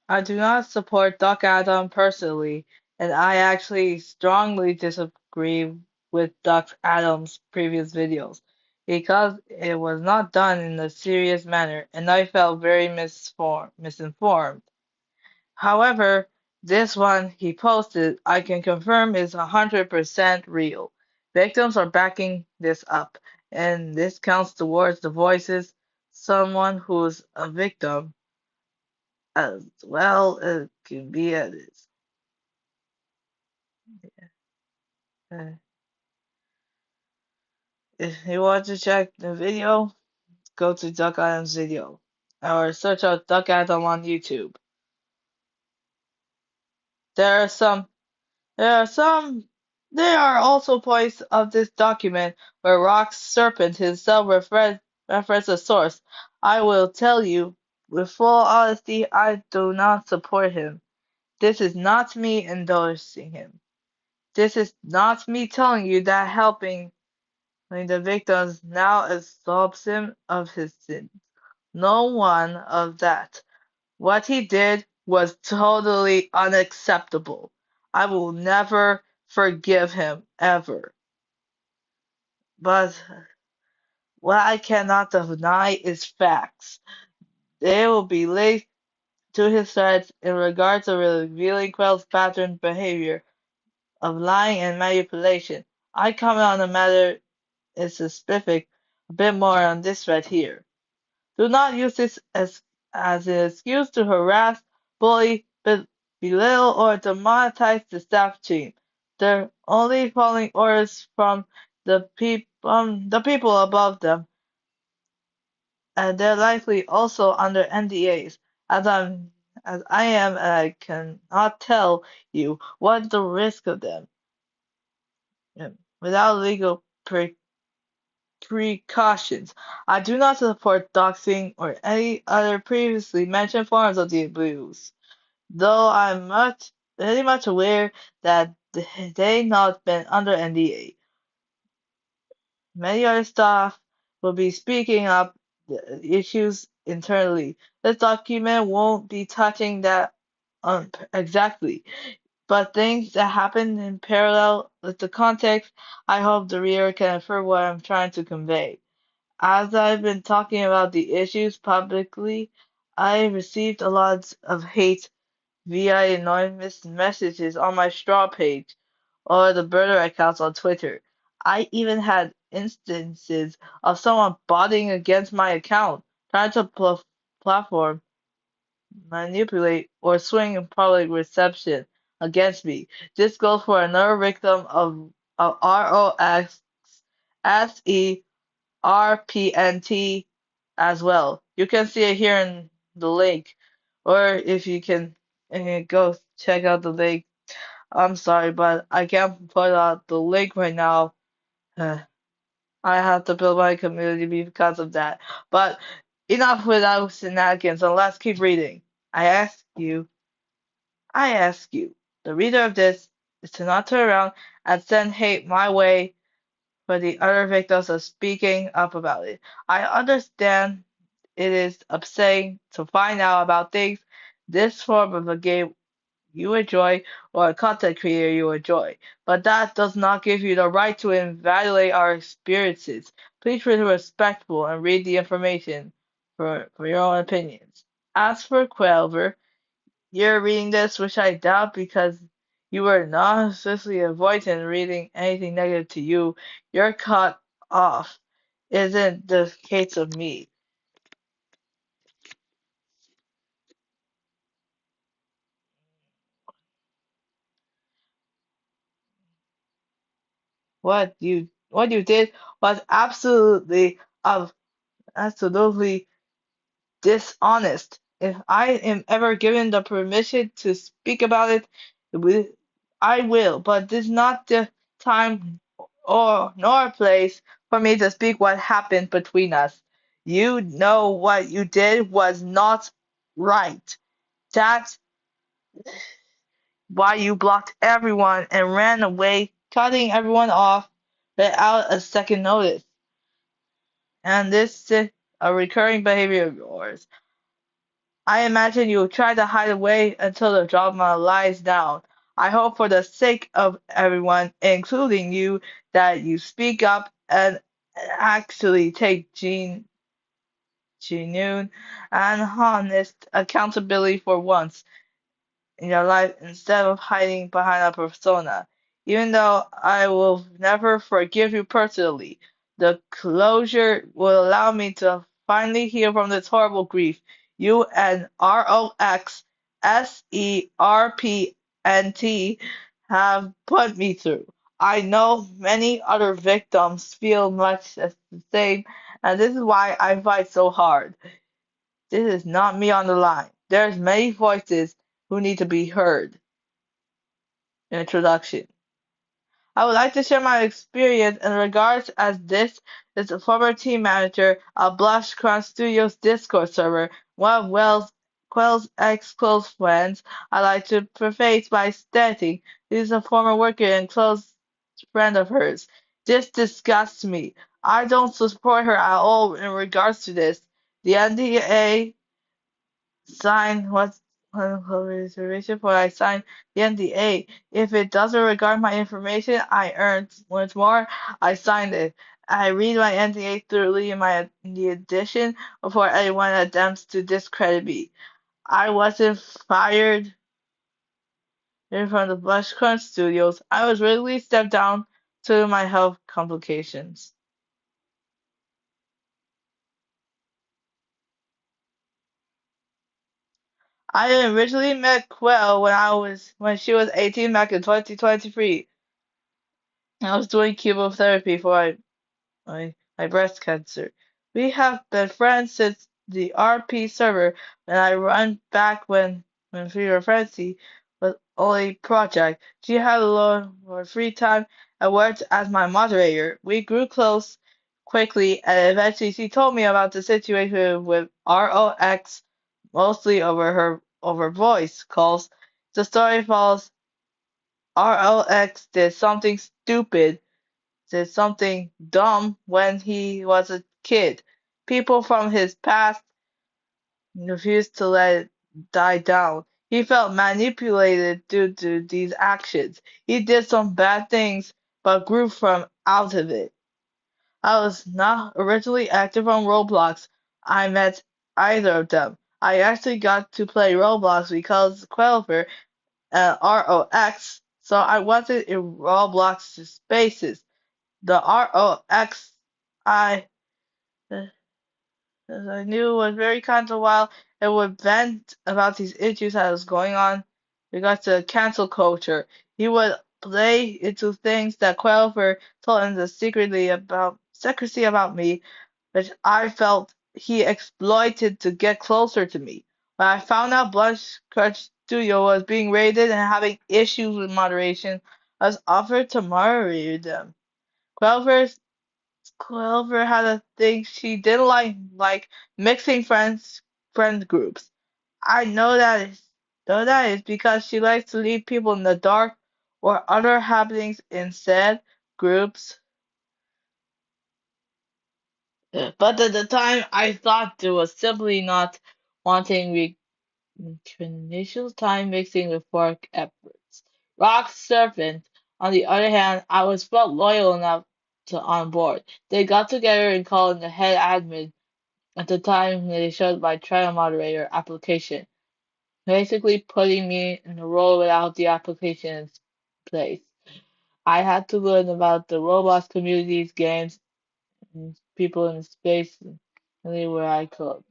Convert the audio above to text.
I do not support Duck Adam personally, and I actually strongly disagree with Duck Adam's previous videos because it was not done in a serious manner, and I felt very misinformed. However, this one he posted, I can confirm is 100% real. Victims are backing this up, and this counts towards the voices someone who's a victim as well as can be as is. Uh, If you want to check the video, go to Duck Adam's video or search out Duck Adam on YouTube. There are some There are some. There are also points of this document where Rock's serpent himself reference a source. I will tell you, with full honesty, I do not support him. This is not me endorsing him. This is not me telling you that helping the victims now absolves him of his sins. No one of that. What he did was totally unacceptable. I will never forgive him, ever. But what I cannot deny is facts. They will be linked to his threats in regard to revealing Quell's pattern behavior of lying and manipulation. I comment on the matter is specific a bit more on this thread here. Do not use this as an excuse to harass, bully, belittle, or demonetize the staff team. They're only following orders from the people above them, and they're likely also under NDAs. As I am, and I cannot tell you what the risk of them without legal precautions. I do not support doxing or any other previously mentioned forms of the abuse, though I'm very much aware that they not been under NDA. Many other staff will be speaking up the issues internally. This document won't be touching that exactly, but things that happen in parallel with the context, I hope the reader can infer what I'm trying to convey. As I've been talking about the issues publicly, I received a lot of hate via anonymous messages on my Straw page or the burner accounts on Twitter. I even had instances of someone botting against my account, trying to platform, manipulate, or swing public reception against me. This goes for another victim of ROXSE RPNT as well. You can see it here in the link, or if you can go check out the link. I'm sorry, but I can't put out the link right now. Uh, I have to build my community because of that. But enough without shenanigans, and let's keep reading. I ask you, the reader of this, is to not turn around and send hate my way for the other victims of speaking up about it. I understand it is upsetting to find out about things this form of a game you enjoy or a content creator you enjoy, but that does not give you the right to invalidate our experiences. Please be respectful and read the information for your own opinions. As for Quelver, you're reading this, which I doubt because you were not necessarily avoiding reading anything negative to you. You're cut off. Isn't the case of me. What you did was absolutely dishonest. If I am ever given the permission to speak about it, we- I will, but this is not the time or nor place for me to speak what happened between us. You know what you did was not right. That's why you blocked everyone and ran away, cutting everyone off without a second notice. And this is a recurring behavior of yours. I imagine you'll try to hide away until the drama lies down. I hope for the sake of everyone, including you, that you speak up and actually take genuine and honest accountability for once in your life instead of hiding behind a persona. Even though I will never forgive you personally, the closure will allow me to finally heal from this horrible grief you and ROXSERPNT have put me through. I know many other victims feel much the same, and this is why I fight so hard. This is not me on the line. There's many voices who need to be heard. Introduction. I would like to share my experience in regards as this is a former team manager of BlushCrunch Studios Discord server, one of Quell's ex-close friends. I like to preface by stating this is a former worker and close friend of hers. This disgusts me. I don't support her at all in regards to this. The NDA sign what's reservation for I signed the NDA. If it doesn't regard my information I earned once more, I signed it. I read my NDA thoroughly in the edition before anyone attempts to discredit me. I wasn't fired from the Blush Crunch Studios. I was regularly stepped down to my health complications. I originally met Quell when she was 18 back in 2023. I was doing chemotherapy for my breast cancer. We have been friends since the RP server when I run back when Fever Frenzy was only project. She had a lot more free time and worked as my moderator. We grew close quickly and eventually she told me about the situation with ROX mostly over voice calls. The story follows ROX did something dumb when he was a kid. People from his past refused to let it die down. He felt manipulated due to these actions. He did some bad things, but grew from out of it. I was not originally active on Roblox. I met either of them. I actually got to play Roblox because Quelver and ROX, so I wasn't in Roblox spaces. The ROX I as I knew was very kind of while and would vent about these issues that was going on regards to cancel culture. He would play into things that Quelfer told him secrecy about me, which I felt he exploited to get closer to me. When I found out Blush Crunch Studio was being raided and having issues with moderation, I was offered to moderate them. Quelfer Clover had a thing she didn't like mixing friend groups. I know that is because she likes to leave people in the dark or other happenings instead groups. But at the time I thought it was simply not wanting initial time mixing with work efforts. Rock Serpent, on the other hand, I was felt loyal enough to on board. They got together and called the head admin at the time they showed my trial moderator application, basically putting me in the role without the application in place. I had to learn about the Roblox communities, games, and people in space, really where I could.